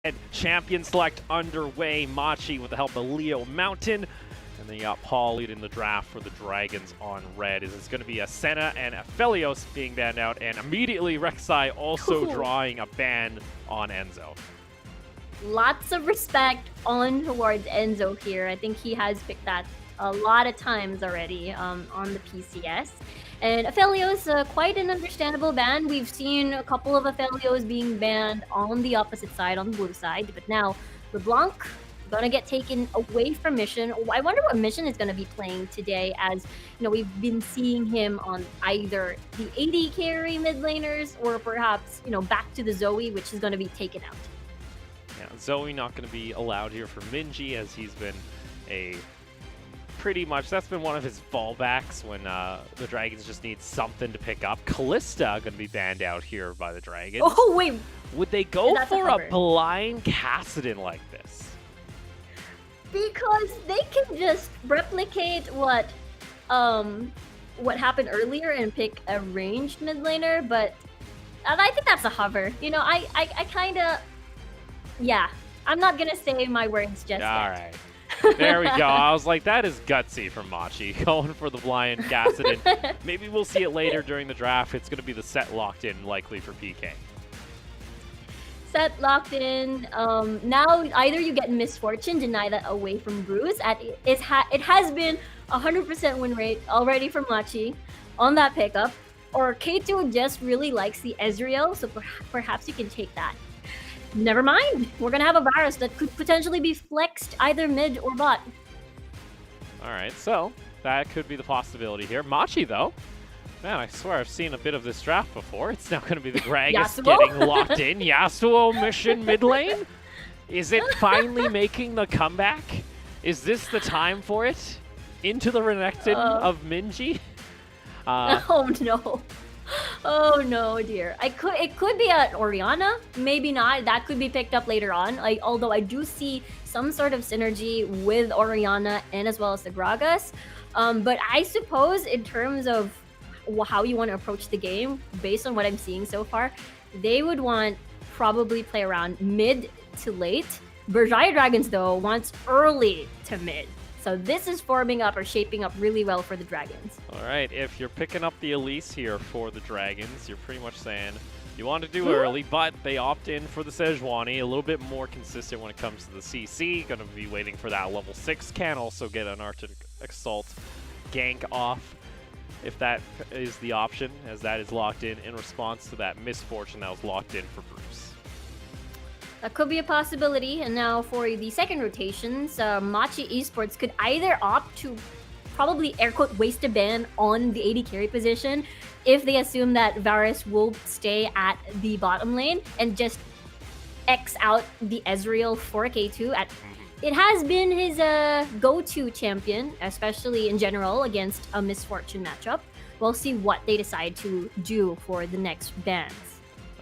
And champion select underway. Machi with the help of Leo Mountain. And then you got Paul leading the draft for the Dragons on red. It's going to be a Senna and a Felios being banned out. And immediately Rek'Sai also drawing a ban on Enzo. Lots of respect on towards Enzo here. I think he has picked that a lot of times already on the PCS. And Aphelios, quite an understandable ban. We've seen a couple of Aphelios being banned on the opposite side, on the blue side. But now LeBlanc gonna get taken away from Mission. I wonder what Mission is gonna be playing today, as you know, we've been seeing him on either the AD carry mid laners or perhaps, you know, back to the Zoe, which is gonna be taken out. Yeah, Zoe not going to be allowed here for Minji, as he's been a pretty much, that's been one of his fallbacks when the Dragons just need something to pick up. Callista going to be banned out here by the Dragons. Oh, wait. Would they go for a blind Kassadin like this? Because they can just replicate what happened earlier and pick a ranged mid laner, but I think that's a hover. You know, I kind of... Yeah, I'm not gonna say my words just yet. All right. There we go. I was like, that is gutsy from Machi, going for the blind Kassadin. Maybe we'll see it later during the draft. It's going to be the set locked in, likely for PK. Set locked in. Now, either you get Misfortune, deny that away from Bruce. It has been 100% win rate already from Machi on that pickup. Or K2 just really likes the Ezreal, so perhaps you can take that. Never mind. We're going to have a Varus that could potentially be flexed either mid or bot. All right, so that could be the possibility here. Machi, though. Man, I swear I've seen a bit of this draft before. It's now going to be the Gragas getting locked in. Yasuo Mission mid lane? Is it finally making the comeback? Is this the time for it? Into the Renekton of Minji? Oh, no. Oh no, dear. It could be an Orianna, maybe not. That could be picked up later on. Although I do see some sort of synergy with Orianna and as well as the Gragas. But I suppose in terms of how you want to approach the game, based on what I'm seeing so far, they would want probably play around mid to late. Berjaya Dragons though wants early to mid. So this is forming up or shaping up really well for the Dragons. All right, if you're picking up the Elise here for the Dragons, you're pretty much saying you want to do early, but they opt in for the Sejuani, a little bit more consistent when it comes to the CC. Going to be waiting for that level 6. Can also get an Arctic Assault gank off if that is the option, as that is locked in response to that Misfortune that was locked in for Bruce. That could be a possibility. And now for the second rotations, Machi Esports could either opt to probably air quote waste a ban on the AD carry position if they assume that Varus will stay at the bottom lane and just X out the Ezreal for K2. It has been his go-to champion, especially in general against a Misfortune matchup. We'll see what they decide to do for the next bans.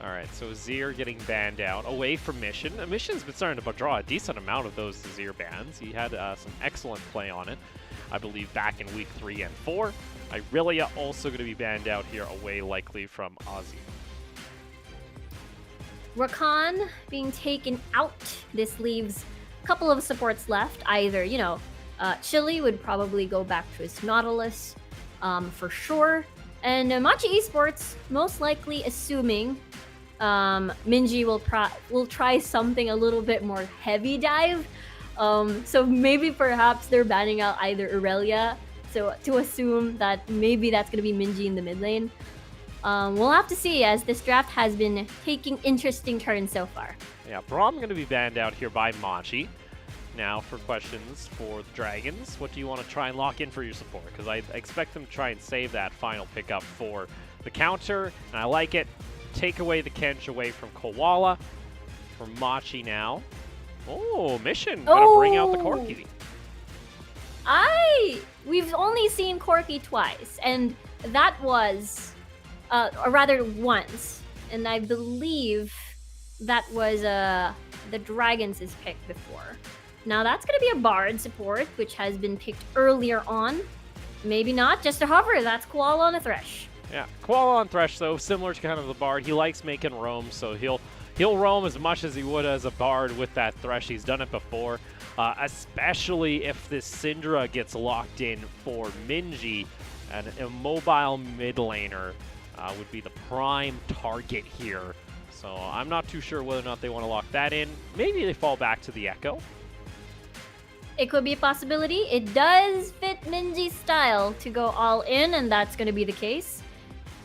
All right, so Azir getting banned out away from Mission. Mission's been starting to draw a decent amount of those Azir bans. He had some excellent play on it, I believe, back in week 3 and 4. Irelia also going to be banned out here, away likely from Ozzy. Rakan being taken out. This leaves a couple of supports left. Either, you know, Chili would probably go back to his Nautilus for sure. And Machi Esports, most likely assuming Minji will try something a little bit more heavy dive. So maybe perhaps they're banning out either Irelia, so to assume that maybe that's going to be Minji in the mid lane. We'll have to see, as this draft has been taking interesting turns so far. Yeah, Braum going to be banned out here by Machi. Now for questions for the Dragons, what do you want to try and lock in for your support? Because I expect them to try and save that final pickup for the counter, and I like it. Take away the Kench away from Koala for Machi now. Oh, Mission gonna bring out the Corki. We've only seen Corki twice, and that was, or rather once, and I believe that was the Dragons' pick before. Now that's going to be a Bard support, which has been picked earlier on. Maybe not, just a hover. That's Koala on a Thresh. Yeah, Koala on Thresh, though, similar to kind of the Bard. He likes making roam, so he'll He'll roam as much as he would as a Bard with that Thresh. He's done it before, especially if this Syndra gets locked in for Minji. An immobile mid laner would be the prime target here. So I'm not too sure whether or not they want to lock that in. Maybe they fall back to the Echo. It could be a possibility. It does fit Minji's style to go all in, and that's going to be the case.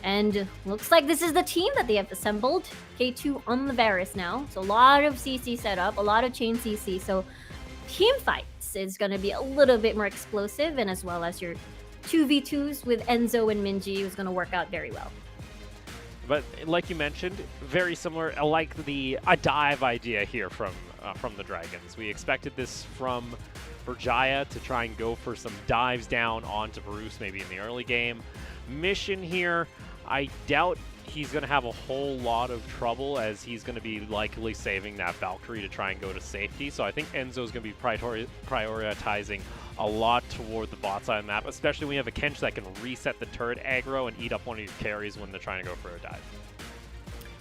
And looks like this is the team that they have assembled. K2 on the Varus now. So a lot of CC setup, a lot of chain CC. So team fights is going to be a little bit more explosive, and as well as your 2v2s with Enzo and Minji is going to work out very well. But like you mentioned, very similar. I like a dive idea here from the Dragons. We expected this from Berjaya to try and go for some dives down onto Bruce maybe in the early game. Mission here, I doubt he's going to have a whole lot of trouble, as he's going to be likely saving that Valkyrie to try and go to safety. So I think Enzo's going to be prioritizing a lot toward the bot side of the map, especially when you have a Kench that can reset the turret aggro and eat up one of your carries when they're trying to go for a dive.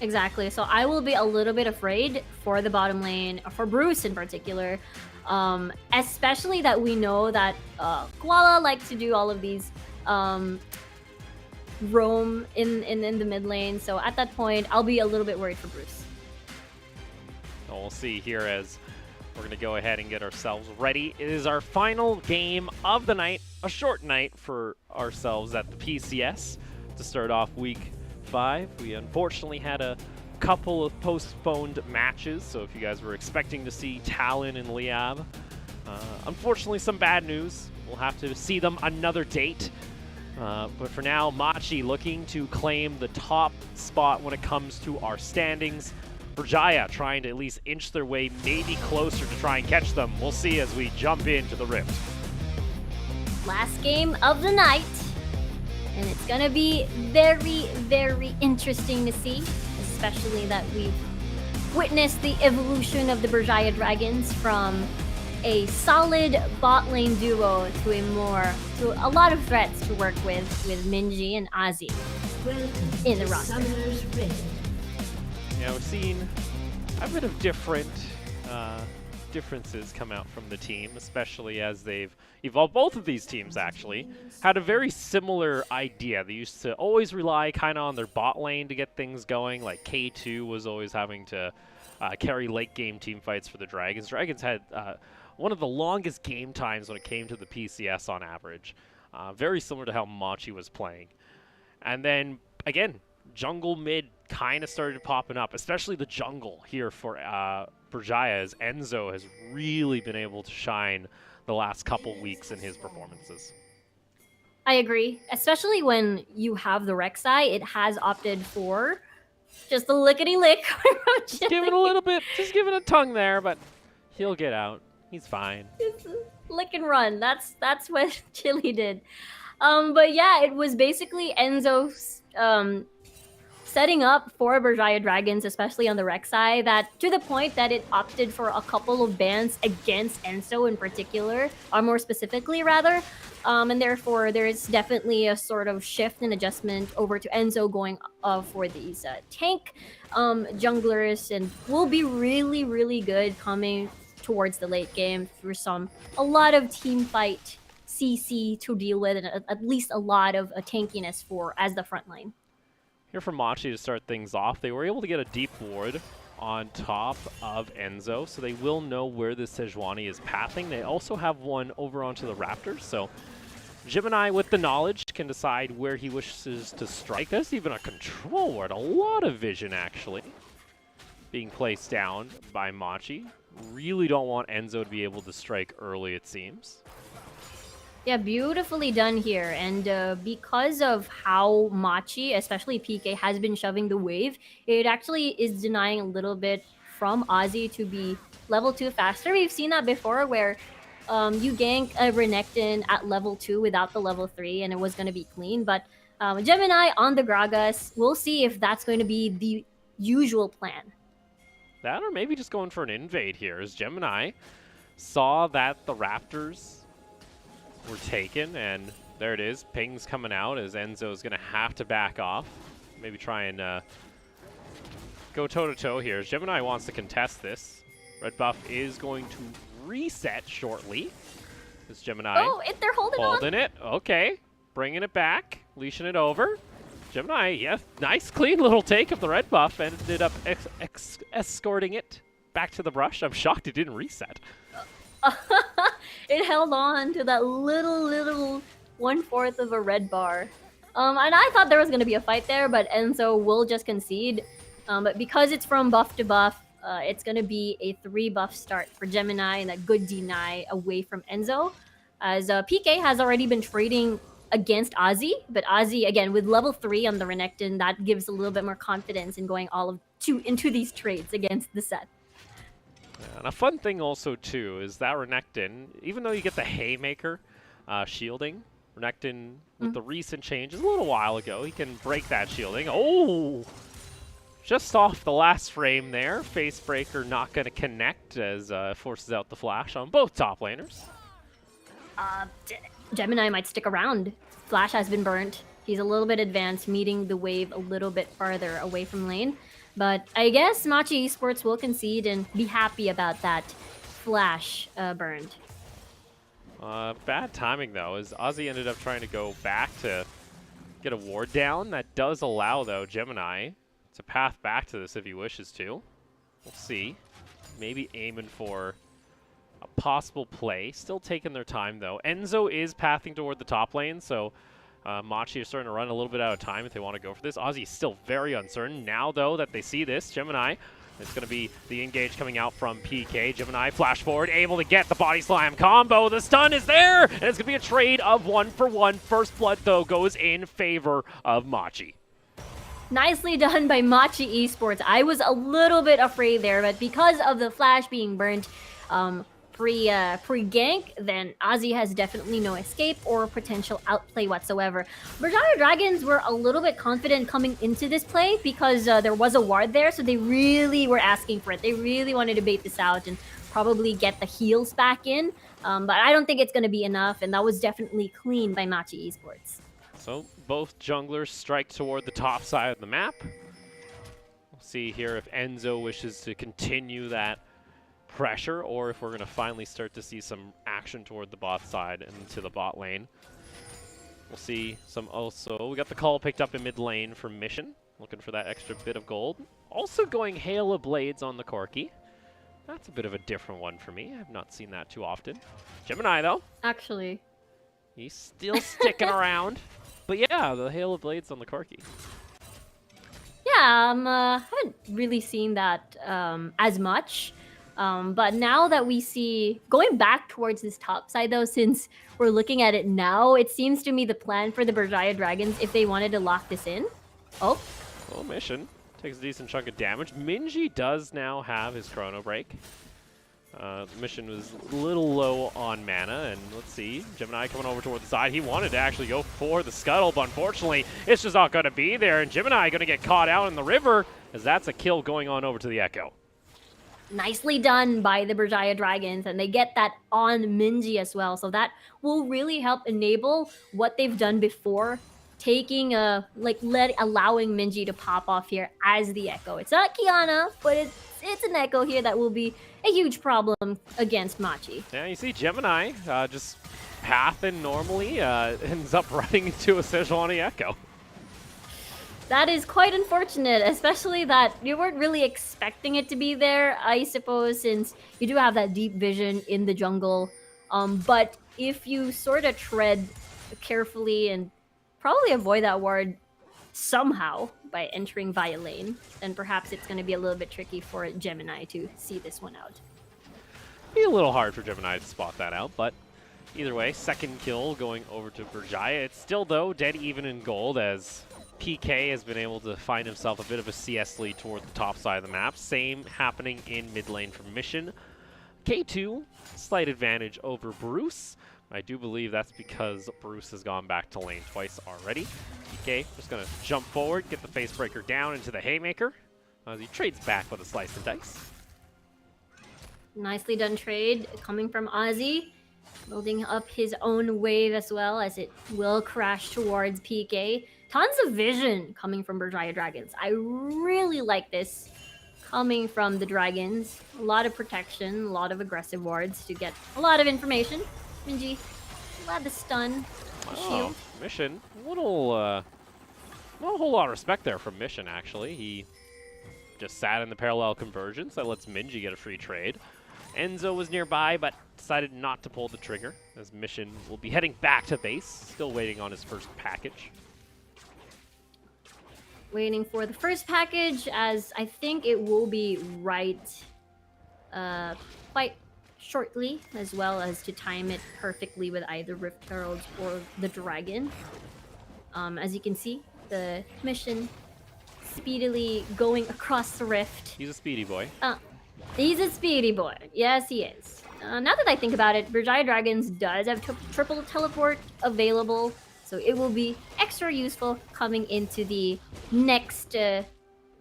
Exactly. So I will be a little bit afraid for the bottom lane, for Bruce in particular, especially that we know that Koala likes to do all of these roam in the mid lane. So at that point, I'll be a little bit worried for Bruce. Well, we'll see here as we're going to go ahead and get ourselves ready. It is our final game of the night, a short night for ourselves at the PCS to start off week 5. We unfortunately had a couple of postponed matches, so if you guys were expecting to see Talon and Liab, unfortunately some bad news. We'll have to see them another date. But for now, Machi looking to claim the top spot when it comes to our standings. Berjaya trying to at least inch their way maybe closer to try and catch them. We'll see as we jump into the Rift. Last game of the night. And it's going to be very, very interesting to see, especially that we've witnessed the evolution of the Berjaya Dragons from a solid bot lane duo to a lot of threats to work with Minji and Ozzy in the roster. Yeah, we've seen a bit of differences come out from the team, especially as they've evolved. Both of these teams actually had a very similar idea. They used to always rely kind of on their bot lane to get things going. Like K2 was always having to carry late game team fights for the Dragons. Dragons had one of the longest game times when it came to the PCS on average. Very similar to how Machi was playing. And then, again, jungle mid kind of started popping up, especially the jungle here for Berjaya, as Enzo has really been able to shine the last couple weeks in his performances. I agree, especially when you have the Rek'Sai. It has opted for just a lickety-lick. Just give it a little bit, just give it a tongue there, but he'll get out. He's fine. It's lick and run. That's what Chili did. But yeah, it was basically Enzo's setting up for Berjaya Dragons, especially on the Rek'Sai, that to the point that it opted for a couple of bans against Enzo in particular, or more specifically rather. And therefore, there is definitely a sort of shift and adjustment over to Enzo going for these tank junglers, and will be really, really good coming towards the late game through a lot of team fight CC to deal with, and at least a lot of tankiness as the front line. Here for Machi to start things off, they were able to get a deep ward on top of Enzo, so they will know where the Sejuani is pathing. They also have one over onto the Raptors, so Gemini with the knowledge can decide where he wishes to strike. There's even a control ward, a lot of vision actually being placed down by Machi. Really don't want Enzo to be able to strike early, it seems. Yeah, beautifully done here. And because of how Machi, especially PK, has been shoving the wave, it actually is denying a little bit from Ozzy to be level 2 faster. We've seen that before where you gank a Renekton at level 2 without the level 3 and it was going to be clean. But Gemini on the Gragas, we'll see if that's going to be the usual plan. That or maybe just going for an invade here, as Gemini saw that the Raptors were taken, and there it is. Ping's coming out as Enzo is going to have to back off. Maybe try and go toe-to-toe here. Gemini wants to contest this. Red buff is going to reset shortly. This Gemini they're holding it. Okay. Bringing it back. Leashing it over. Gemini, yeah, nice clean little take of the red buff and ended up escorting it back to the brush. I'm shocked it didn't reset. It held on to that little 1/4 of a red bar. And I thought there was going to be a fight there, but Enzo will just concede. But because it's from buff to buff, it's going to be a 3 buff start for Gemini and a good deny away from Enzo. As PK has already been trading against Ozzy, but Ozzy, again, with level 3 on the Renekton, that gives a little bit more confidence in going into these trades against the set. Yeah, and a fun thing also, too, is that Renekton, even though you get the Haymaker shielding, Renekton, with the recent changes a little while ago, he can break that shielding. Oh! Just off the last frame there. Facebreaker not going to connect as forces out the flash on both top laners. Gemini might stick around. Flash has been burnt. He's a little bit advanced, meeting the wave a little bit farther away from lane. But I guess Machi Esports will concede and be happy about that flash burned. Bad timing, though, as Ozzy ended up trying to go back to get a ward down. That does allow, though, Gemini to path back to this if he wishes to. We'll see. Maybe aiming for a possible play. Still taking their time, though. Enzo is pathing toward the top lane, so Machi is starting to run a little bit out of time if they want to go for this. Ozzy is still very uncertain. Now, though, that they see this, Gemini, it's going to be the engage coming out from PK. Gemini flash forward, able to get the body slam combo. The stun is there, and it's going to be a trade of 1-for-1. First blood, though, goes in favor of Machi. Nicely done by Machi Esports. I was a little bit afraid there, but because of the flash being burnt pre-gank, then Ozzy has definitely no escape or potential outplay whatsoever. Berjaya Dragons were a little bit confident coming into this play because there was a ward there, so they really were asking for it. They really wanted to bait this out and probably get the heals back in, but I don't think it's going to be enough, and that was definitely clean by Machi Esports. So both junglers strike toward the top side of the map. We'll see here if Enzo wishes to continue that pressure or if we're going to finally start to see some action toward the bot side and into the bot lane. We'll see some also. We got the call picked up in mid lane from Mission, looking for that extra bit of gold. Also going Hail of Blades on the Corki. That's a bit of a different one for me. I've not seen that too often. Gemini, though. Actually. He's still sticking around. But yeah, the Hail of Blades on the Corki. Yeah, I haven't really seen that as much. But now that we see, going back towards this top side though, since we're looking at it now, it seems to me the plan for the Berjaya Dragons, if they wanted to lock this in. Oh. Well, Mission takes a decent chunk of damage. Minji does now have his Chrono Break. Mission was a little low on mana, and let's see, Gemini coming over toward the side. He wanted to actually go for the scuttle, but unfortunately, it's just not going to be there, and Gemini going to get caught out in the river, as that's a kill going on over to the Echo. Nicely done by the Berjaya Dragons, and they get that on Minji as well, so that will really help enable what they've done before, taking allowing Minji to pop off here as the Echo. It's not Kiana, but it's an Echo here that will be a huge problem against Machi. Yeah, you see Gemini just pathing normally, ends up running into a Sejuani Echo. That is quite unfortunate, especially that you weren't really expecting it to be there, I suppose, since you do have that deep vision in the jungle. But if you sort of tread carefully and probably avoid that ward somehow by entering via lane, then perhaps it's going to be a little bit tricky for Gemini to see this one out. Be a little hard for Gemini to spot that out, but either way, second kill going over to Berjaya. It's still, though, dead even in gold as PK has been able to find himself a bit of a CS lead toward the top side of the map. Same happening in mid lane for Mission. K2, slight advantage over Bruce. I do believe that's because Bruce has gone back to lane twice already. PK just going to jump forward, get the Facebreaker down into the Haymaker as he trades back with a slice and dice. Nicely done trade coming from Ozzy. Building up his own wave as well as it will crash towards PK. Tons of vision coming from Berjaya Dragons. I really like this. coming from the Dragons. A lot of protection, a lot of aggressive wards to get a lot of information. Minji, glad the stun, the shield. Mission, not a whole lot of respect there from Mission, actually. He just sat in the parallel convergence. That lets Minji get a free trade. Enzo was nearby, but decided not to pull the trigger, as Mission will be heading back to base, still waiting on his first package. Waiting for the first package, as I think it will be right quite shortly, as well as to time it perfectly with either Rift Heralds or the Dragon. As you can see, the Mission speedily going across the rift. He's a speedy boy. He's a speedy boy. Yes, he is. Now that I think about it, Berjaya Dragons does have triple teleport available, so it will be extra useful coming into the next, the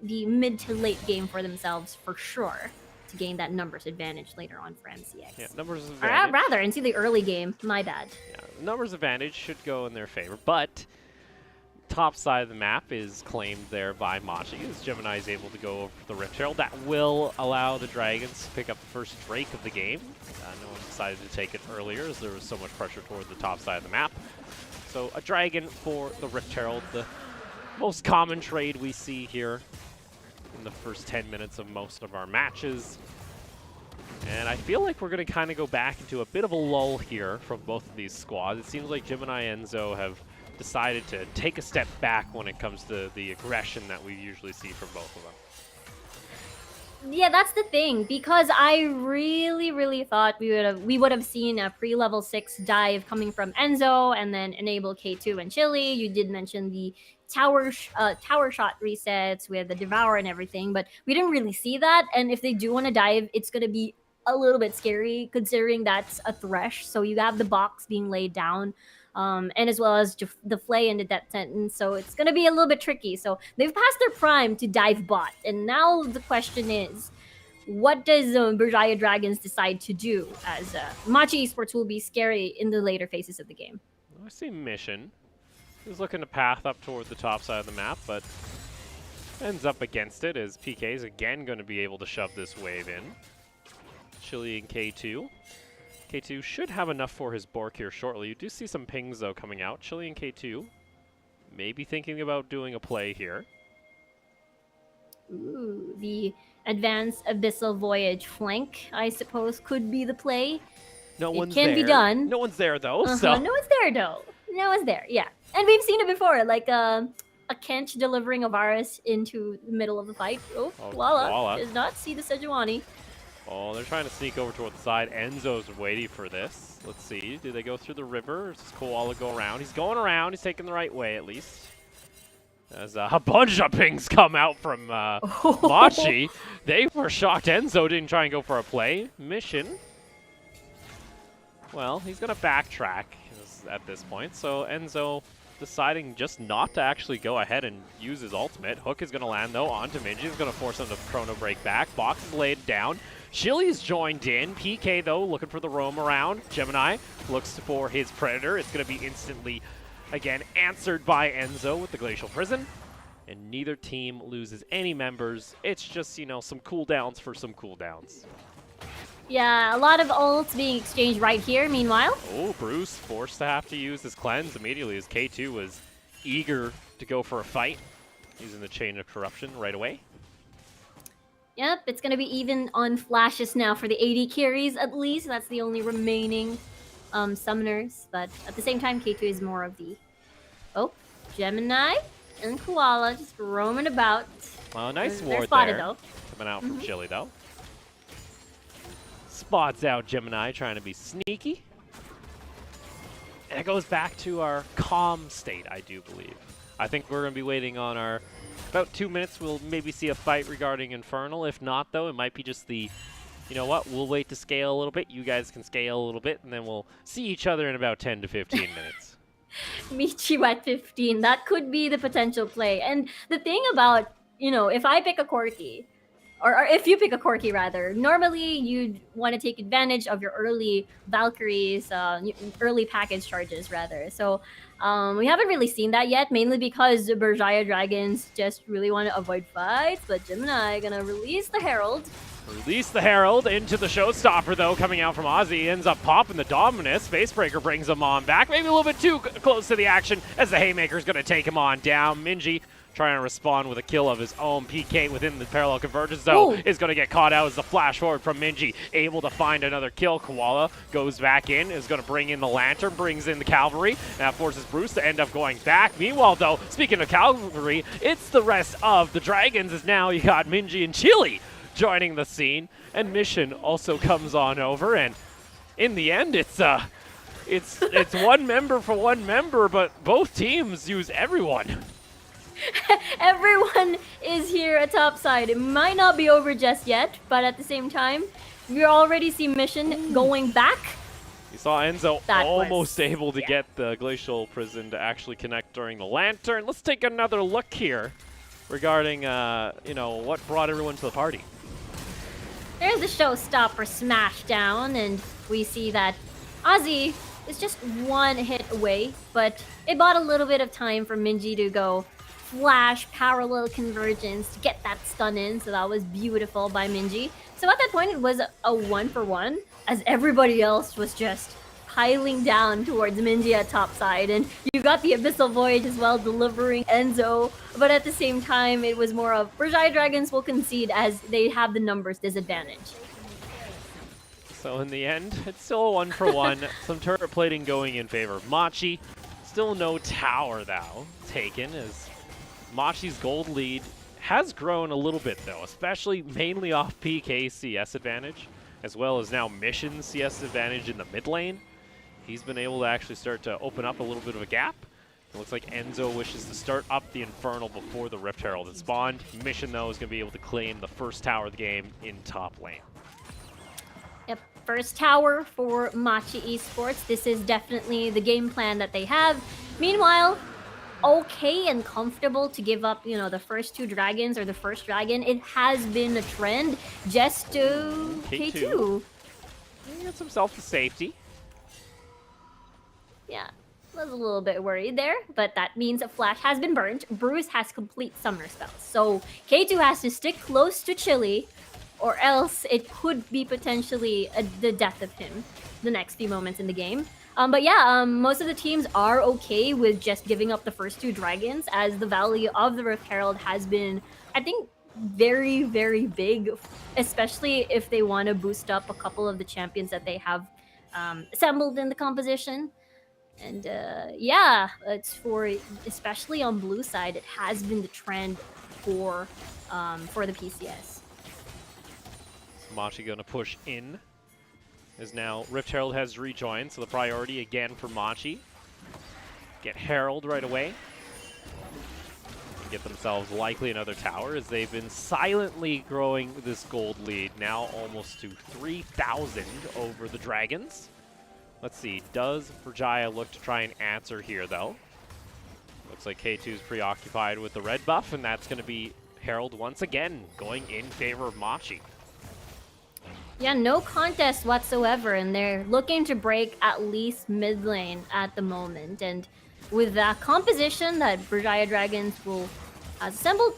mid to late game for themselves for sure, to gain that numbers advantage later on for MCX. Yeah, numbers advantage. Rather, into the early game. My bad. Yeah, numbers advantage should go in their favor, but top side of the map is claimed there by Machi, as Gemini is able to go over the Rift Herald. That will allow the Dragons to pick up the first Drake of the game. No one decided to take it earlier, as there was so much pressure toward the top side of the map. So a Dragon for the Rift Herald, the most common trade we see here in the first 10 minutes of most of our matches. And I feel like we're going to kind of go back into a bit of a lull here from both of these squads. It seems like Gemini and Enzo have decided to take a step back when it comes to the aggression that we usually see from both of them. Yeah, that's the thing, because I really thought we would have seen a pre-level 6 dive coming from Enzo and then enable K2 and Chili. You did mention the tower shot resets with the Devour and everything, but we didn't really see that. And if they do want to dive, it's going to be a little bit scary considering that's a Thresh. So you have the box being laid down. And as well as the Flay into that sentence, so it's going to be a little bit tricky. So they've passed their prime to dive bot, and now the question is, what does Berjaya Dragons decide to do, as Machi Esports will be scary in the later phases of the game? I see Mission. He's looking to path up toward the top side of the map, but ends up against it, as PK is again going to be able to shove this wave in. Chili and K2. K2 should have enough for his Bork here shortly. You do see some pings, though, coming out. Chili and K2 maybe thinking about doing a play here. Ooh, the Advanced Abyssal Voyage flank, I suppose, could be the play. No one's there. It can be done. No one's there, though. So. No one's there, though. No one's there, yeah. And we've seen it before, like a Kench delivering a Varus into the middle of the fight. Oh, Koala does not see the Sejuani. Oh, they're trying to sneak over toward the side. Enzo's waiting for this. Let's see. Do they go through the river, or does Koala go around? He's going around. He's taking the right way, at least. As a bunch of pings come out from Machi. They were shocked Enzo didn't try and go for a play. Mission. Well, he's going to backtrack at this point. So Enzo deciding just not to actually go ahead and use his ultimate. Hook is going to land, though, onto Minji. He's going to force him to chrono break back. Box is laid down. Chili's joined in. PK, though, looking for the roam around. Gemini looks for his Predator. It's going to be instantly, again, answered by Enzo with the Glacial Prison. And neither team loses any members. It's just, you know, some cooldowns for some cooldowns. Yeah, a lot of ults being exchanged right here, meanwhile. Oh, Bruce forced to have to use his cleanse immediately as K2 was eager to go for a fight. Using the Chain of Corruption right away. Yep, it's going to be even on flashes now for the AD carries, at least. That's the only remaining summoners. But at the same time, K2 is more of the... Oh, Gemini and Koala just roaming about. Well, nice ward they're spotted, there. Though. Coming out from Chili, though. Spots out Gemini, trying to be sneaky. And it goes back to our calm state, I do believe. I think we're going to be waiting on our... About 2 minutes, we'll maybe see a fight regarding Infernal. If not, though, it might be just the... You know what? We'll wait to scale a little bit. You guys can scale a little bit, and then we'll see each other in about 10 to 15 minutes. Meet you at 15. That could be the potential play. And the thing about, you know, if I pick a Corki, or if you pick a Corki rather, normally you'd want to take advantage of your early Valkyries, early package charges rather. So We haven't really seen that yet, mainly because the Berjaya Dragons just really want to avoid fights, but Gemini gonna release the Herald. Release the Herald into the Showstopper, though, coming out from Ozzy. Ends up popping the Dominus. Facebreaker brings him on back. Maybe a little bit too close to the action as the Haymaker's going to take him on down. Minji trying to respond with a kill of his own. PK within the parallel convergence, though, is going to get caught out as the flash forward from Minji. Able to find another kill. Koala goes back in, is going to bring in the Lantern, brings in the Cavalry, and that forces Bruce to end up going back. Meanwhile, though, speaking of Cavalry, it's the rest of the Dragons, as now you got Minji and Chili joining the scene, and Mission also comes on over, and in the end, it's one member for one member, but both teams use everyone. Everyone is here at top side. It might not be over just yet, but at the same time, we already see Mission going back. You saw Enzo That almost was- able to get the Glacial Prison to actually connect during the Lantern. Let's take another look here regarding, what brought everyone to the party. There's the Showstopper Smashdown, and we see that Ozzy is just one hit away, but it bought a little bit of time for Minji to go flash parallel convergence to get that stun in, so that was beautiful by Minji. So at that point, it was a 1-for-1, as everybody else was just piling down towards Minji at top side, and you got the Abyssal Voyage as well, delivering Enzo, but at the same time, it was more of Berjaya Dragons will concede as they have the numbers disadvantage. So in the end, it's still a 1-for-1. Some turret plating going in favor of Machi. Still no tower, though, taken, as Machi's gold lead has grown a little bit, though, especially mainly off PK CS advantage, as well as now Mission CS advantage in the mid lane. He's been able to actually start to open up a little bit of a gap. It looks like Enzo wishes to start up the Infernal before the Rift Herald is spawned. Mission, though, is going to be able to claim the first tower of the game in top lane. Yep, first tower for Machi Esports. This is definitely the game plan that they have. Meanwhile, okay and comfortable to give up, the first two dragons or the first dragon. It has been a trend just to K2. He got himself to safety. Yeah, was a little bit worried there, but that means a flash has been burned. Bruce has complete summoner spells, so K2 has to stick close to Chili, or else it could be potentially the death of him the next few moments in the game. But yeah, most of the teams are okay with just giving up the first two dragons, as the value of the Rift Herald has been, I think, very, very big, especially if they want to boost up a couple of the champions that they have assembled in the composition. And yeah, it's especially on blue side, it has been the trend for the PCS. Machi going to push in, as now Rift Herald has rejoined, so the priority again for Machi. Get Herald right away. Get themselves likely another tower, as they've been silently growing this gold lead, now almost to 3,000 over the Dragons. Let's see, does Berjaya look to try and answer here, though? Looks like K2's preoccupied with the red buff, and that's going to be Herald once again going in favor of Machi. Yeah, no contest whatsoever, and they're looking to break at least mid lane at the moment. And with that composition that Berjaya Dragons will assemble,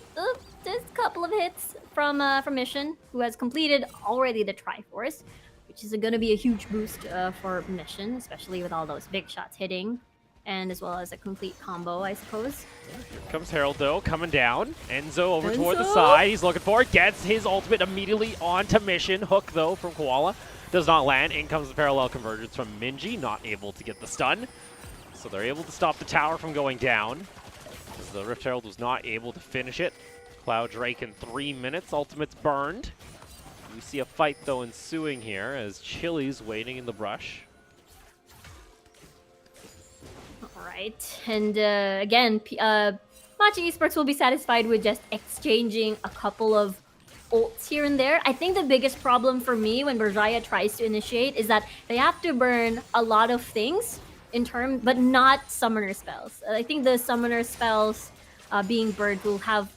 just a couple of hits from Mission, who has completed already the Triforce, which is going to be a huge boost for Mission, especially with all those big shots hitting, and as well as a complete combo, I suppose. Here comes Herald, though, coming down. Enzo over toward the side. He's looking for it. Gets his ultimate immediately onto Mission. Hook, though, from Koala. Does not land. In comes the parallel convergence from Minji. Not able to get the stun. So they're able to stop the tower from going down, as the Rift Herald was not able to finish it. Cloud Drake in 3 minutes. Ultimate's burned. We see a fight, though, ensuing here as Chili's waiting in the brush. Alright, and again, Machi Esports will be satisfied with just exchanging a couple of ults here and there. I think the biggest problem for me when Berjaya tries to initiate is that they have to burn a lot of things, but not summoner spells. I think the summoner spells being burned will have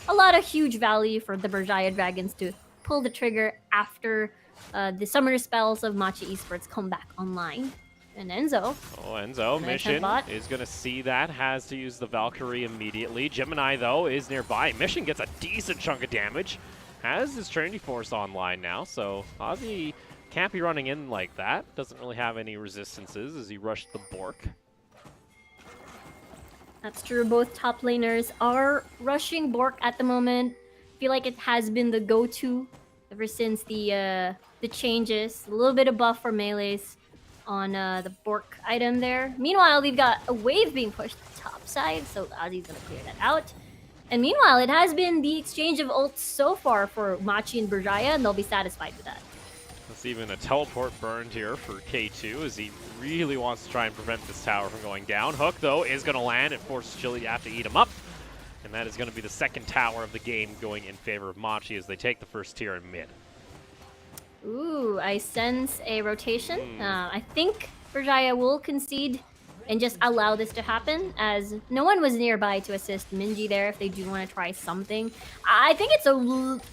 a lot of huge value for the Berjaya Dragons to pull the trigger after the summoner spells of Machi Esports come back online. And Enzo. Oh, Enzo, Nice Mission headbutt. is going to see that, has to use the Valkyrie immediately. Gemini, though, is nearby. Mission gets a decent chunk of damage, has his Trinity Force online now, so Ozzy can't be running in like that. Doesn't really have any resistances as he rushed the Bork. That's true. Both top laners are rushing Bork at the moment. Feel like it has been the go-to ever since the changes. A little bit of buff for melees on the Bork item there. Meanwhile, we've got a wave being pushed to the top side, so Ozzy's gonna clear that out. And meanwhile, it has been the exchange of ults so far for Machi and Berjaya, and they'll be satisfied with that. There's even a teleport burned here for K2 as he really wants to try and prevent this tower from going down. Hook, though, is going to land. It forces Chili to have to eat him up. And that is going to be the second tower of the game going in favor of Machi as they take the first tier in mid. Ooh, I sense a rotation. I think Berjaya will concede and just allow this to happen, as no one was nearby to assist Minji there if they do want to try something. I think it's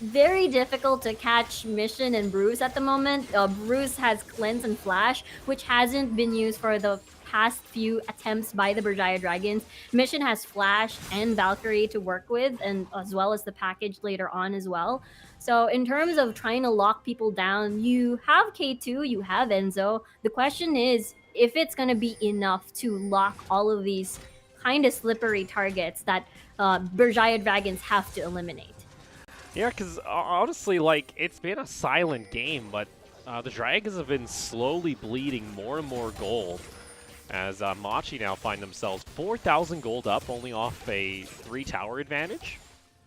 very difficult to catch Mission and Bruce at the moment. Bruce has Cleanse and Flash, which hasn't been used for the past few attempts by the Berjaya Dragons. Mission has Flash and Valkyrie to work with, and as well as the package later on as well. So in terms of trying to lock people down, you have K2, you have Enzo. The question is if it's going to be enough to lock all of these kind of slippery targets that Berjaya Dragons have to eliminate. Yeah, because honestly, like, it's been a silent game, but the Dragons have been slowly bleeding more and more gold as Machi now find themselves 4,000 gold up, only off a 3-tower advantage.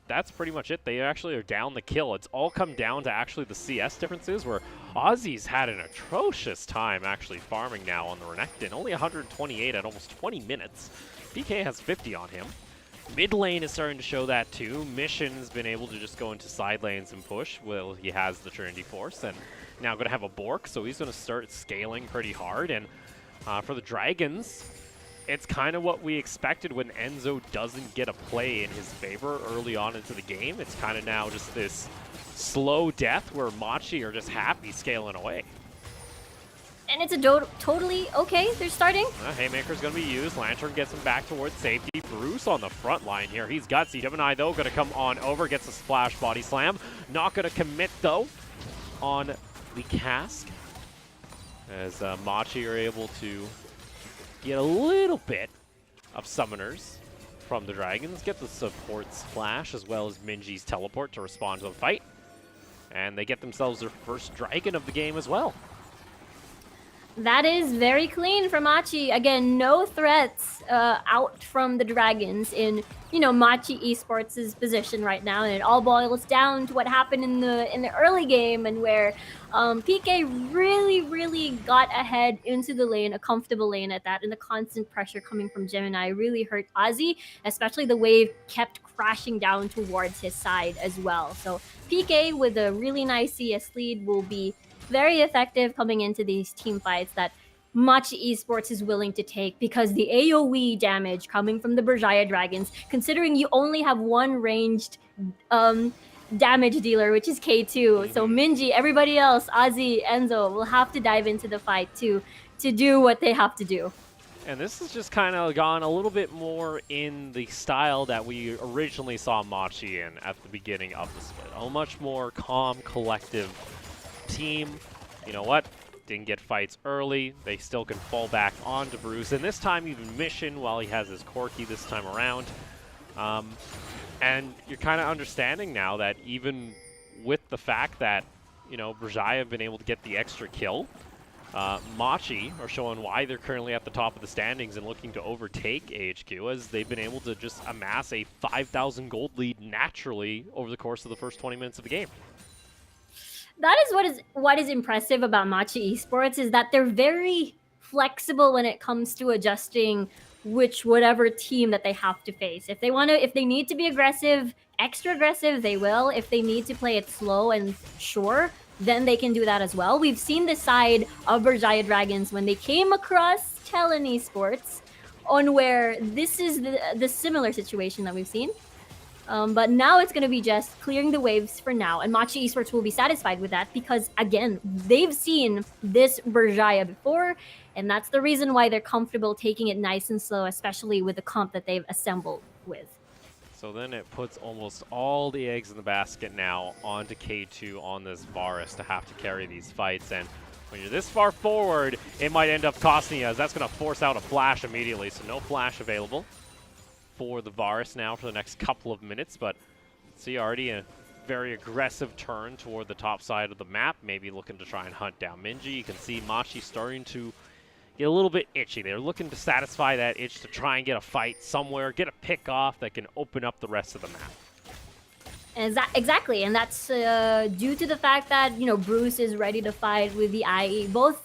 That's pretty much it. They actually are down the kill. It's all come down to actually the CS differences, where Ozzy's had an atrocious time actually farming now on the Renekton. Only 128 at almost 20 minutes. PK has 50 on him. Mid lane is starting to show that too. Mission's been able to just go into side lanes and push. Well, he has the Trinity Force and now going to have a Bork, so he's going to start scaling pretty hard. And for the Dragons, it's kind of what we expected when Enzo doesn't get a play in his favor early on into the game. It's kind of now just this slow death where Machi are just happy scaling away. And it's a totally okay. They're starting. Haymaker's going to be used. Lantern gets him back towards safety. Bruce on the front line here. He's gutsy. Gemini, though, going to come on over. Gets a splash body slam. Not going to commit, though, on the cask. As Machi are able to get a little bit of summoners from the Dragons. Get the support splash as well as Minji's teleport to respond to the fight. And they get themselves their first Dragon of the game as well. That is very clean for Machi. Again, no threats out from the Dragons in, Machi Esports' position right now, and it all boils down to what happened in the early game, and where PK really got ahead into the lane, a comfortable lane at that, and the constant pressure coming from Gemini really hurt Ozzy, especially the wave kept crashing down towards his side as well. So PK with a really nice CS lead will be very effective coming into these team fights that Machi Esports is willing to take, because the AoE damage coming from the Berjaya Dragons, considering you only have one ranged damage dealer, which is K2. So Minji, everybody else, Ozzy, Enzo will have to dive into the fight to do what they have to do. And this has just kind of gone a little bit more in the style that we originally saw Machi in at the beginning of the split. A much more calm, collective team. You know what? Didn't get fights early. They still can fall back onto Bruce. And this time even Mission, while he has his Corki this time around. And you're kind of understanding now that even with the fact that, Berjaya have been able to get the extra kill, Machi are showing why they're currently at the top of the standings and looking to overtake AHQ, as they've been able to just amass a 5,000 gold lead naturally over the course of the first 20 minutes of the game. That is what is impressive about Machi Esports, is that they're very flexible when it comes to adjusting whatever team that they have to face. If they need to be aggressive, extra aggressive, they will. If they need to play it slow and sure, then they can do that as well. We've seen the side of Berjaya Dragons when they came across Talon Esports, on where this is the similar situation that we've seen. But now it's going to be just clearing the waves for now, and Machi Esports will be satisfied with that because, again, they've seen this Berjaya before, and that's the reason why they're comfortable taking it nice and slow, especially with the comp that they've assembled with. So then it puts almost all the eggs in the basket now onto K2 on this Varus to have to carry these fights. And when you're this far forward, it might end up costing you, as that's going to force out a flash immediately. So no flash available for the Varus now for the next couple of minutes. But see already a very aggressive turn toward the top side of the map, maybe looking to try and hunt down Minji. You can see Machi starting to get a little bit itchy. They're looking to satisfy that itch to try and get a fight somewhere, get a pick off that can open up the rest of the map. Exactly, and that's due to the fact that, you know, Bruce is ready to fight with the IE. Both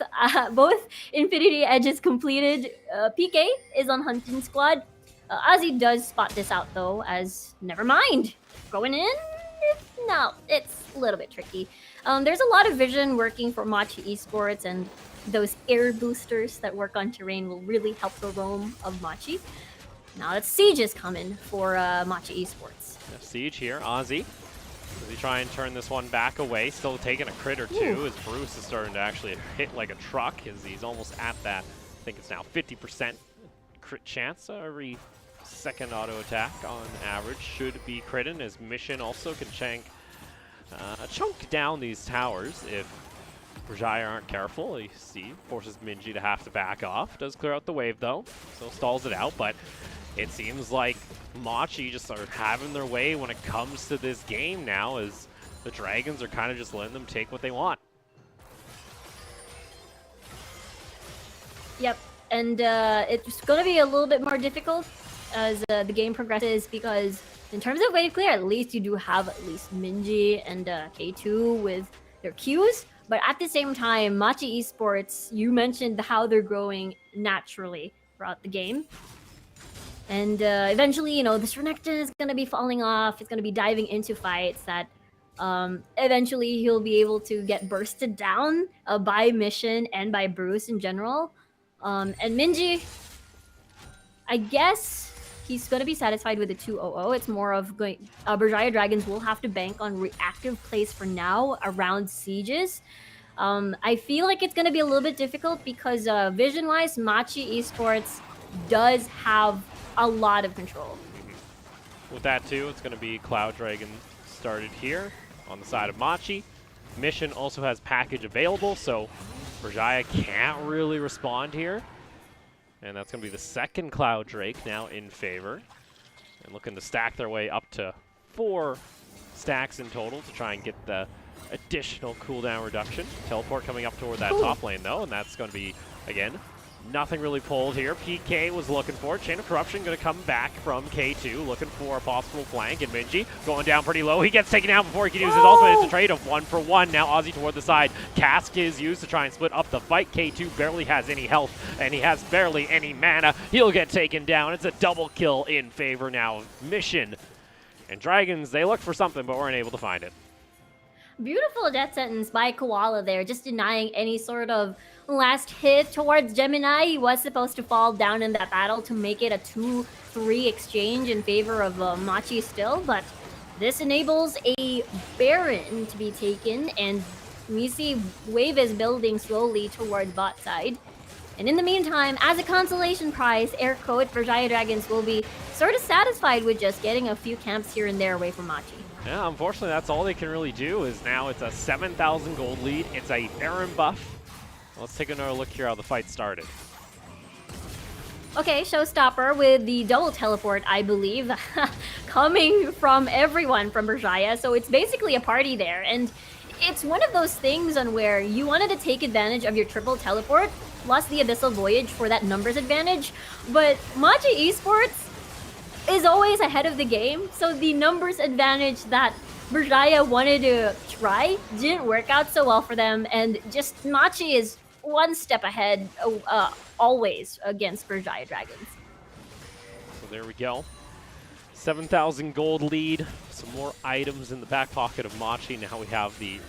Infinity Edges completed. PK is on hunting squad. Ozzy does spot this out though, as never mind. Going in? No, it's a little bit tricky. There's a lot of vision working for Machi Esports, and those air boosters that work on terrain will really help the roam of Machi. Now it's Siege's coming for Machi Esports. Yeah, Siege here, Ozzy. Does he try and turn this one back away? Still taking a crit or two as Bruce is starting to actually hit like a truck, as he's almost at that, I think it's now 50% crit chance. Every second auto attack on average should be critting, as Mission also can chunk down these towers if Berjaya aren't careful. You see, forces Minji to have to back off. Does clear out the wave though, so stalls it out, but it seems like Machi just are having their way when it comes to this game now, as the Dragons are kind of just letting them take what they want. Yep, and it's going to be a little bit more difficult as the game progresses, because in terms of wave clear, at least you do have at least Minji and K2 with their Qs. But at the same time, Machi Esports, you mentioned how they're growing naturally throughout the game. And eventually, you know, this Renekton is going to be falling off. It's going to be diving into fights that eventually he'll be able to get bursted down by Mission and by Bruce in general. And Minji, I guess he's going to be satisfied with the 2-0-0. It's more of going... Berjaya Dragons will have to bank on reactive plays for now around Sieges. I feel like it's going to be a little bit difficult because vision-wise, Machi Esports does have a lot of control. With that too, it's going to be Cloud Dragon started here on the side of Machi. Mission also has package available, so Berjaya can't really respond here. And that's going to be the second Cloud Drake now in favor. And looking to stack their way up to 4 stacks in total to try and get the additional cooldown reduction. Teleport coming up toward that top lane though, and that's going to be, again, nothing really pulled here. PK was looking for it. Chain of Corruption going to come back from K2, looking for a possible flank, and Minji going down pretty low. He gets taken out before he can use his ultimate. It's a trade of 1-for-1. Now Ozzy toward the side. Cask is used to try and split up the fight. K2 barely has any health, and he has barely any mana. He'll get taken down. It's a double kill in favor now of Mission. And Dragons, they looked for something, but weren't able to find it. Beautiful death sentence by Koala there, just denying any sort of last hit towards Gemini. He was supposed to fall down in that battle to make it a 2-3 exchange in favor of Machi still, but this enables a Baron to be taken, and we see wave is building slowly toward bot side. And in the meantime, as a consolation prize, air quote, Berjaya Dragons will be sort of satisfied with just getting a few camps here and there away from Machi. Yeah, unfortunately, that's all they can really do. Is now it's a 7,000 gold lead. It's a Baron buff. Let's take another look here how the fight started. Okay, showstopper with the double teleport, I believe, coming from everyone from Berjaya. So it's basically a party there. And it's one of those things on where you wanted to take advantage of your triple teleport plus the Abyssal Voyage for that numbers advantage. But Machi Esports is always ahead of the game. So the numbers advantage that Berjaya wanted to try didn't work out so well for them. And just Machi is one step ahead always against Berjaya Dragons. So there we go. 7,000 gold lead. Some more items in the back pocket of Machi. Now we have the,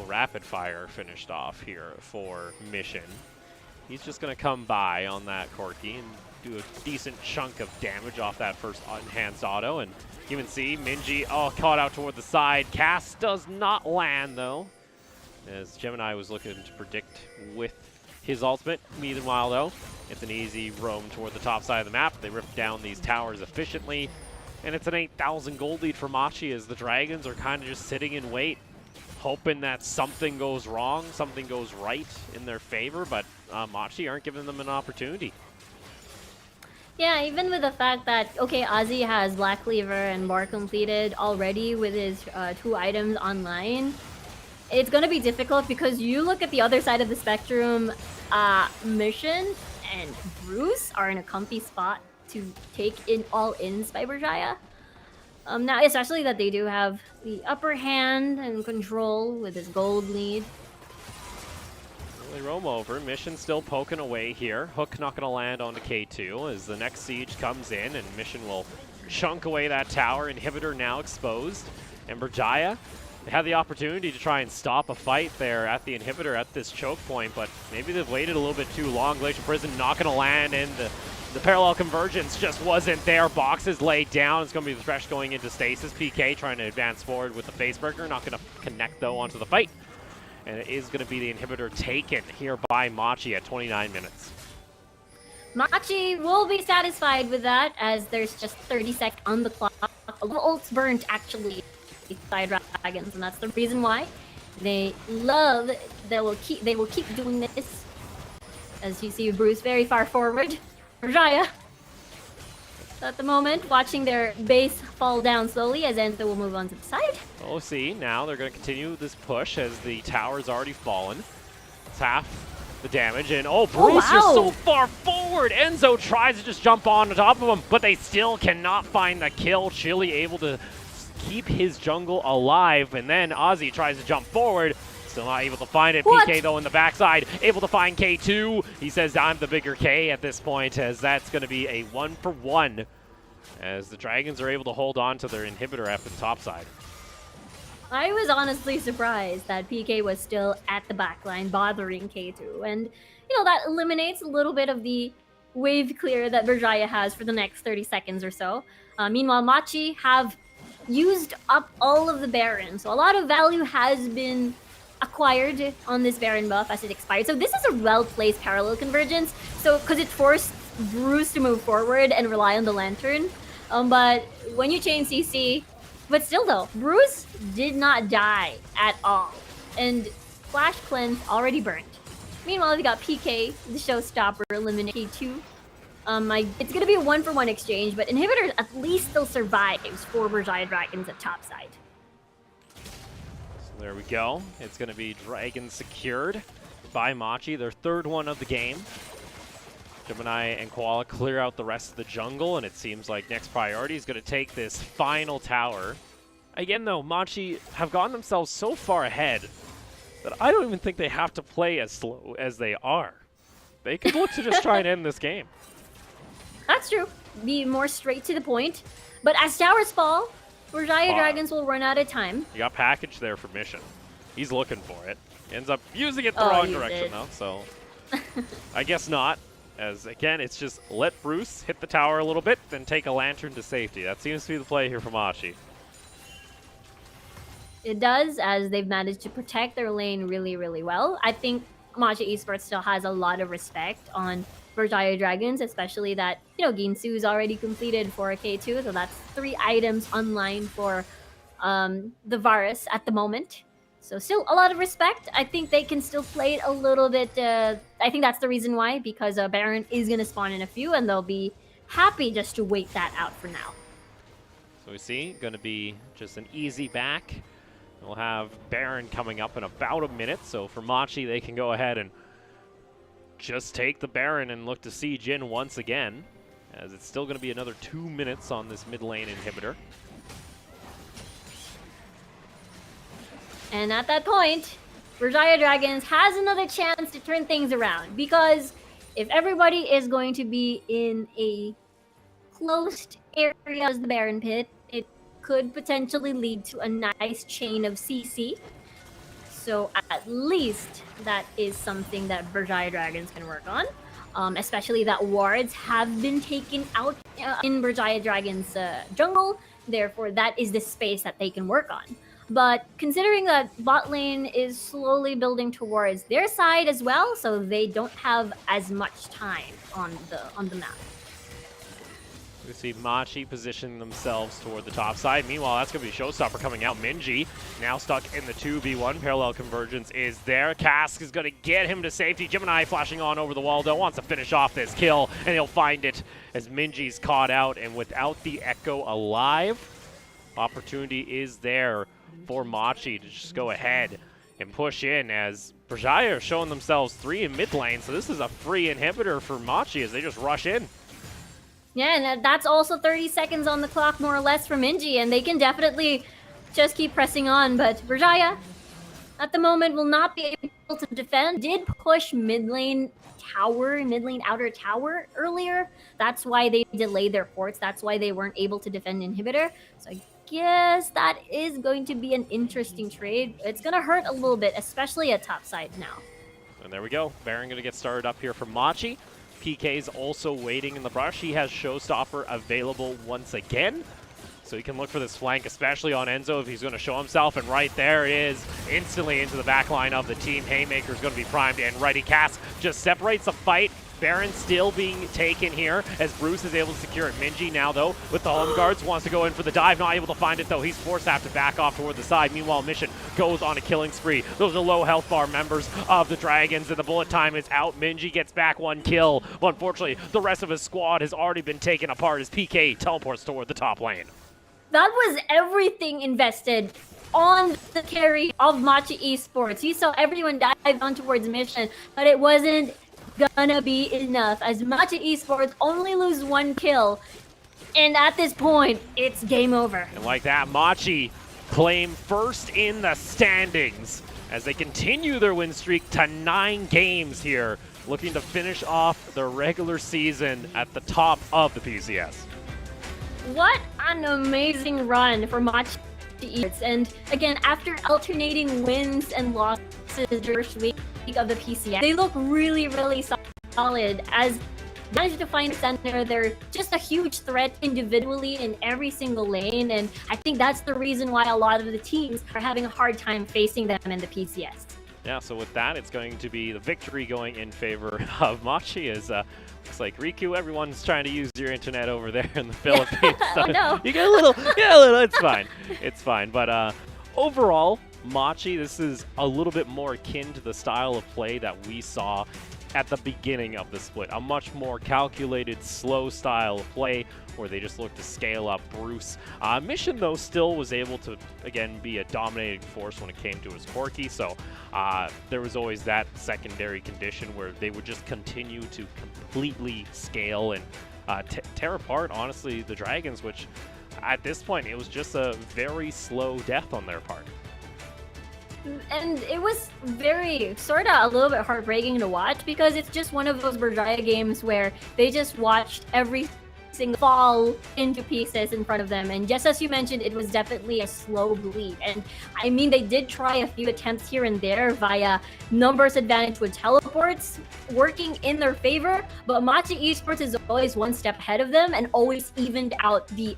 rapid fire finished off here for Mission. He's just going to come by on that Corki and do a decent chunk of damage off that first enhanced auto. And you can see Minji, caught out toward the side. Cast does not land, though, as Gemini was looking to predict with his ultimate. Meanwhile, though, it's an easy roam toward the top side of the map. They rip down these towers efficiently, and it's an 8,000 gold lead for Machi as the Dragons are kind of just sitting in wait, hoping that something goes wrong, something goes right in their favor, but Machi aren't giving them an opportunity. Yeah, even with the fact that, okay, Ozzy has Black Cleaver and Bar completed already with his 2 items online, it's going to be difficult because you look at the other side of the spectrum, Mission and Bruce are in a comfy spot to take in all-ins by Berjaya. Now, especially that they do have the upper hand and control with his gold lead. They roam over. Mission still poking away here. Hook not going to land onto K2 as the next siege comes in, and Mission will chunk away that tower. Inhibitor now exposed. And Berjaya, they had the opportunity to try and stop a fight there at the Inhibitor at this choke point, but maybe they've waited a little bit too long. Glacial Prison not going to land, and the parallel convergence just wasn't there. Boxes laid down. It's going to be the Thresh going into stasis. PK trying to advance forward with the Facebreaker. Not going to connect, though, onto the fight. And it is going to be the Inhibitor taken here by Machi at 29 minutes. Machi will be satisfied with that as there's just 30 seconds on the clock. Ults burnt, actually, by Dragons, and that's the reason why they will keep doing this. As you see Bruce very far forward. Berjaya at the moment, watching their base fall down slowly as Enzo will move on to the side. Oh, see, now they're going to continue this push as the tower's already fallen. It's half the damage, and Bruce, you're so far forward! Enzo tries to just jump on top of him, but they still cannot find the kill. Chili able to keep his jungle alive, and then Ozzy tries to jump forward. Still not able to find it. What? PK, though, in the backside, able to find K2. He says, I'm the bigger K at this point, as that's going to be a 1-for-1, as the Dragons are able to hold on to their Inhibitor at the top side. I was honestly surprised that PK was still at the backline bothering K2, and, you know, that eliminates a little bit of the wave clear that Berjaya has for the next 30 seconds or so. Meanwhile, Machi have used up all of the Baron, so a lot of value has been acquired on this Baron buff as it expired. So this is a well-placed parallel convergence, so because it forced Bruce to move forward and rely on the Lantern. But when you chain CC, but still though, Bruce did not die at all, and Flash Cleanse already burned. Meanwhile, we got PK, the showstopper, eliminate K2. It's gonna be a 1-for-1 exchange, but Inhibitor at least still survives for Berjaya Dragons at top side. There we go. It's going to be Dragon secured by Machi, their 3rd one of the game. Gemini and Koala clear out the rest of the jungle, and it seems like next priority is going to take this final tower. Again, though, Machi have gotten themselves so far ahead that I don't even think they have to play as slow as they are. They could look to just try and end this game. That's true. Be more straight to the point. But as towers fall, Berjaya Dragons will run out of time. You got package there for Mission. He's looking for it. Ends up using it the wrong direction, though, so I guess not. As, again, it's just let Bruce hit the tower a little bit, then take a Lantern to safety. That seems to be the play here for Machi. It does, as they've managed to protect their lane really, really well. I think Machi Esports still has a lot of respect on Berjaya Dragons, especially that, you know, Ginsu's already completed for a K2, so that's 3 items online for the Varus at the moment. So still a lot of respect. I think they can still play it a little bit. I think that's the reason why, because Baron is going to spawn in a few, and they'll be happy just to wait that out for now. So we see, going to be just an easy back. We'll have Baron coming up in about a minute, so for Machi, they can go ahead and just take the Baron and look to siege in once again, as it's still going to be another 2 minutes on this mid lane Inhibitor. And at that point, Berjaya Dragons has another chance to turn things around, because if everybody is going to be in a closed area as the Baron Pit, it could potentially lead to a nice chain of CC. So at least that is something that Berjaya Dragons can work on. especially that wards have been taken out in Berjaya Dragon's jungle. Therefore, that is the space that they can work on. But considering that bot lane is slowly building towards their side as well, so they don't have as much time on the map. We see Machi positioning themselves toward the top side. Meanwhile, that's going to be Showstopper coming out. Minji now stuck in the 2v1. Parallel convergence is there. Cask is going to get him to safety. Gemini flashing on over the wall, though, wants to finish off this kill, and he'll find it as Minji's caught out. And without the Echo alive, opportunity is there for Machi to just go ahead and push in, as Berjaya are showing themselves 3 in mid lane. So this is a free inhibitor for Machi as they just rush in. Yeah, and that's also 30 seconds on the clock, more or less, from Minji, and they can definitely just keep pressing on. But Berjaya, at the moment, will not be able to defend. Did push mid lane outer tower earlier. That's why they delayed their ports. That's why they weren't able to defend inhibitor. So I guess that is going to be an interesting trade. It's going to hurt a little bit, especially at top side now. And there we go. Baron going to get started up here for Machi. PK's also waiting in the brush. He has Showstopper available once again, so he can look for this flank, especially on Enzo if he's going to show himself. And right there it is, instantly into the back line of the team. Haymaker's going to be primed and ready. Cass just separates the fight. Baron still being taken here as Bruce is able to secure it. Minji now, though, with the home guards, wants to go in for the dive. Not able to find it, though. He's forced to have to back off toward the side. Meanwhile, Mission goes on a killing spree. Those are low health bar members of the Dragons, and the bullet time is out. Minji gets back 1 kill. Well, unfortunately, the rest of his squad has already been taken apart as PK teleports toward the top lane. That was everything invested on the carry of Machi Esports. You saw everyone dive on towards Mission, but it wasn't gonna be enough as Machi Esports only lose 1 kill, and at this point it's game over. And like that, Machi claim first in the standings as they continue their win streak to 9 games here, looking to finish off their regular season at the top of the PCS. What an amazing run for Machi Esports, and again, after alternating wins and losses during the first week of the PCS, they look really, really solid as they managed to find a center. They're just a huge threat individually in every single lane, and I think that's the reason why a lot of the teams are having a hard time facing them in the PCS. Yeah, so with that, it's going to be the victory going in favor of Machi. As looks like Riku, everyone's trying to use your internet over there in the Philippines. So oh no! You get a little, yeah, a little. It's fine, it's fine. But overall, Machi, this is a little bit more akin to the style of play that we saw at the beginning of the split. A much more calculated, slow style of play where they just look to scale up Bruce. Mission, though, still was able to, again, be a dominating force when it came to his Corki. So there was always that secondary condition where they would just continue to completely scale and tear apart, honestly, the Dragons, which at this point, it was just a very slow death on their part. And it was very, sort of a little bit heartbreaking to watch because it's just one of those Berjaya games where they just watched every single fall into pieces in front of them. And just as you mentioned, it was definitely a slow bleed. And I mean, they did try a few attempts here and there via numbers advantage with teleports working in their favor, but Machi Esports is always 1 step ahead of them and always evened out the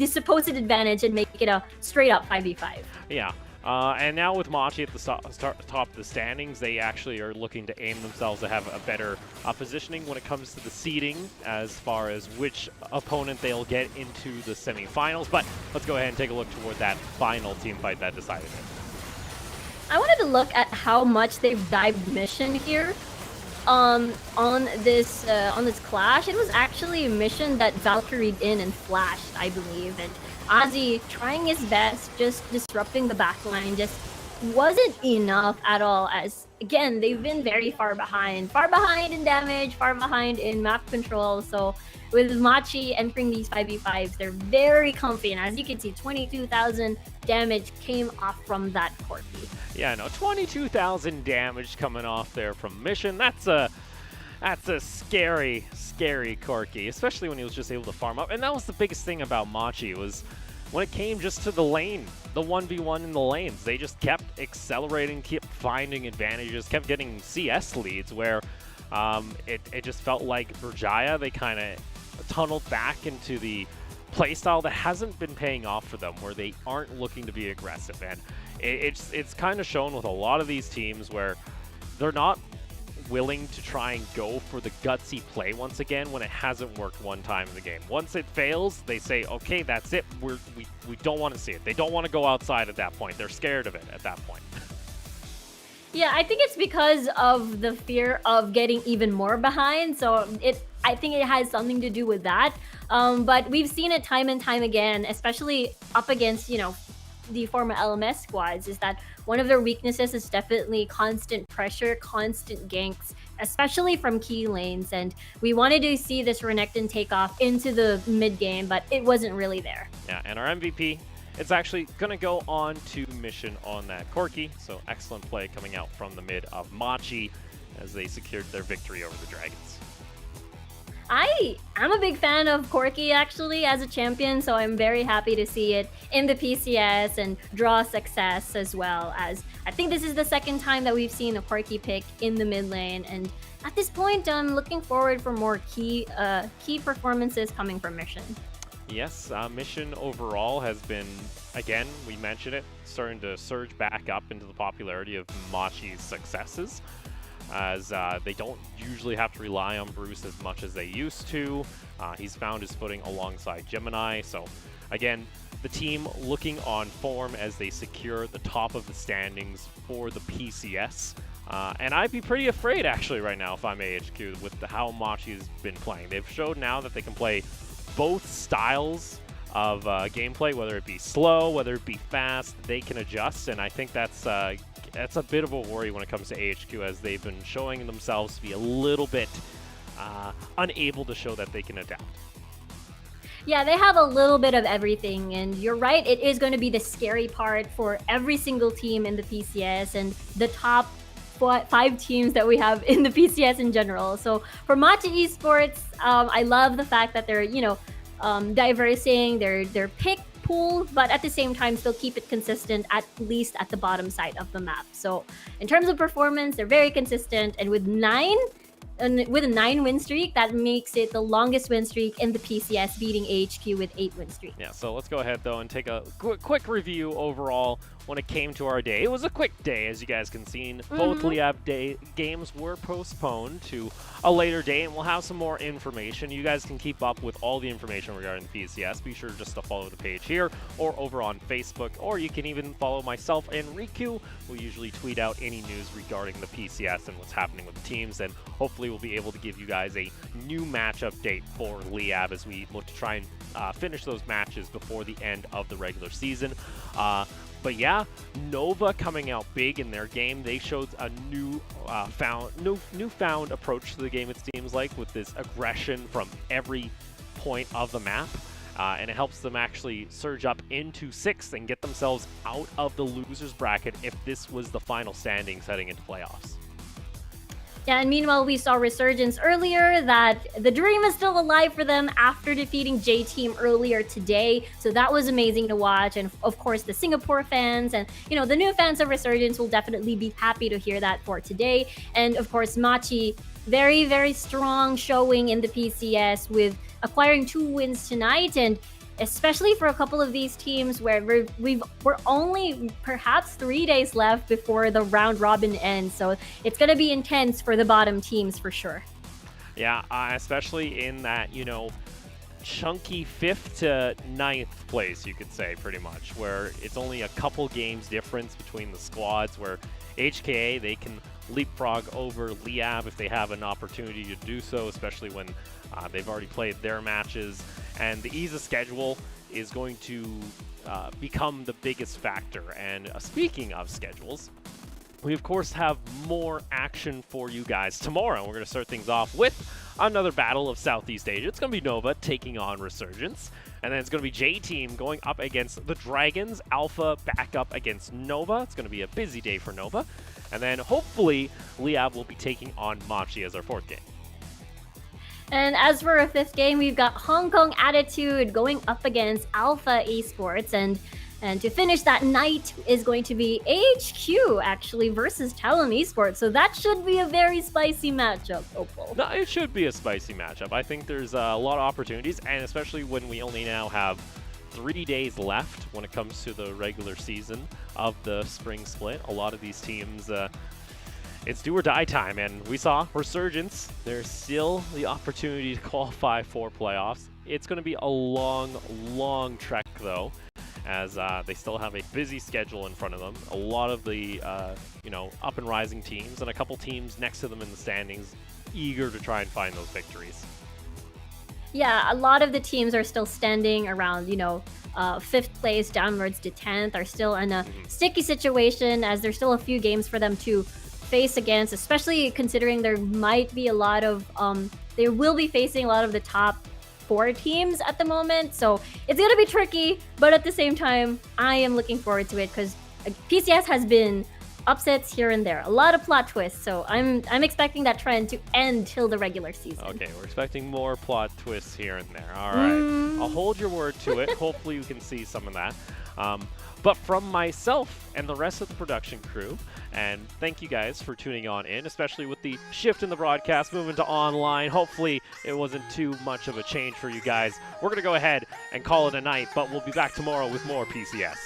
supposed advantage and make it a straight up 5v5. Yeah. And now with Machi at the top of the standings, they actually are looking to aim themselves to have a better positioning when it comes to the seeding as far as which opponent they'll get into the semifinals. But let's go ahead and take a look toward that final team fight that decided it. I wanted to look at how much they've dived Mission here. On this clash. It was actually a Mission that Valkyried in and flashed, I believe, and Ozzy trying his best, just disrupting the backline, just wasn't enough at all, as again they've been very far behind in damage, far behind in map control. So with Machi entering these 5v5s, they're very comfy, and as you can see, 22,000 damage came off from that Corki. Yeah, no, 22,000 damage coming off there from Mission. That's a scary, scary Corki, especially when he was just able to farm up. And that was the biggest thing about Machi, was when it came just to the lane, the 1v1 in the lanes, they just kept accelerating, kept finding advantages, kept getting CS leads where It just felt like Berjaya, they kind of tunneled back into the playstyle that hasn't been paying off for them, where they aren't looking to be aggressive. And it's kind of shown with a lot of these teams where they're not willing to try and go for the gutsy play once again when it hasn't worked one time in the game. Once it fails, they say, okay, that's it. We don't want to see it. They don't want to go outside at that point. They're scared of it at that point. Yeah, I think it's because of the fear of getting even more behind. So I think it has something to do with that. But we've seen it time and time again, especially up against, the former LMS squads, is that one of their weaknesses is definitely constant pressure, constant ganks, especially from key lanes. And we wanted to see this Renekton take off into the mid game, but it wasn't really there. Yeah, and our MVP, it's actually going to go on to mission on that Corki. So excellent play coming out from the mid of Machi as they secured their victory over the Dragons. I'm a big fan of Corki actually as a champion, so I'm very happy to see it in the PCS and draw success as well. As I think this is the second time that we've seen a Corki pick in the mid lane, and at this point, I'm looking forward for more key performances coming from Mission. Yes, Mission overall has been, again, we mentioned it, starting to surge back up into the popularity of Machi's successes, as they don't usually have to rely on Bruce as much as they used to. He's found his footing alongside Gemini, so again, the team looking on form as they secure the top of the standings for the PCS. And I'd be pretty afraid actually right now if I'm AHQ with how Machi's been playing. They've showed now that they can play both styles of gameplay, whether it be slow, whether it be fast, they can adjust, and I think that's a bit of a worry when it comes to AHQ, as they've been showing themselves to be a little bit unable to show that they can adapt. Yeah, they have a little bit of everything, and you're right, it is going to be the scary part for every single team in the PCS and the top 5 teams that we have in the PCS in general. So for Machi Esports, I love the fact that they're, diversing their pick pool, but at the same time still keep it consistent, at least at the bottom side of the map. So in terms of performance, they're very consistent, and with a 9 win streak, that makes it the longest win streak in the PCS, beating AHQ with 8 win streak. Yeah, so let's go ahead though and take a quick review overall when it came to our day. It was a quick day, as you guys can see. Both Liab games were postponed to a later date, and we'll have some more information. You guys can keep up with all the information regarding the PCS. Be sure just to follow the page here or over on Facebook, or you can even follow myself and Riku. We usually tweet out any news regarding the PCS and what's happening with the teams, and hopefully we'll be able to give you guys a new match update for Liab as we look to try and finish those matches before the end of the regular season. But yeah, Nova coming out big in their game. They showed a newfound approach to the game, it seems like, with this aggression from every point of the map. And it helps them actually surge up into 6th and get themselves out of the losers bracket if this was the final standings heading into playoffs. Yeah, and meanwhile, we saw Resurgence earlier, that the dream is still alive for them after defeating J-Team earlier today. So that was amazing to watch. And of course, the Singapore fans and, the new fans of Resurgence will definitely be happy to hear that for today. And of course, Machi, very, very strong showing in the PCS with acquiring 2 wins tonight. And especially for a couple of these teams where we're only perhaps 3 days left before the round robin ends. So it's going to be intense for the bottom teams for sure. Yeah, especially in that, chunky 5th to 9th place, you could say, pretty much, where it's only a couple games difference between the squads, where HKA, they can leapfrog over Liab if they have an opportunity to do so, especially when they've already played their matches. And the ease of schedule is going to become the biggest factor. And speaking of schedules, we of course have more action for you guys tomorrow. We're going to start things off with another battle of Southeast Asia. It's going to be Nova taking on Resurgence. And then it's going to be J-Team going up against the Dragons. Alpha back up against Nova. It's going to be a busy day for Nova. And then hopefully Liab will be taking on Machi as our 4th game. And as for our 5th game, we've got Hong Kong Attitude going up against Alpha Esports. And And to finish that night is going to be AHQ actually versus Talon Esports. So that should be a very spicy matchup, Opal. No, it should be a spicy matchup. I think there's a lot of opportunities, and especially when we only now have 3 days left when it comes to the regular season of the spring split. A lot of these teams, it's do or die time, and we saw Resurgence. There's still the opportunity to qualify for playoffs. It's going to be a long, long trek, though, as they still have a busy schedule in front of them. A lot of the, up and rising teams, and a couple teams next to them in the standings, eager to try and find those victories. Yeah, a lot of the teams are still standing around, 5th place downwards to 10th, are still in a sticky situation, as there's still a few games for them to face against, especially considering there might be a lot of, they will be facing a lot of the top 4 teams at the moment. So it's going to be tricky, but at the same time, I am looking forward to it because PCS has been upsets here and there, a lot of plot twists, so I'm expecting that trend to end till the regular season. Okay, we're expecting more plot twists here and there. All right, I'll hold your word to it. Hopefully you can see some of that. But from myself and the rest of the production crew, and thank you guys for tuning on in, especially with the shift in the broadcast, moving to online. Hopefully it wasn't too much of a change for you guys. We're going to go ahead and call it a night, but we'll be back tomorrow with more PCS.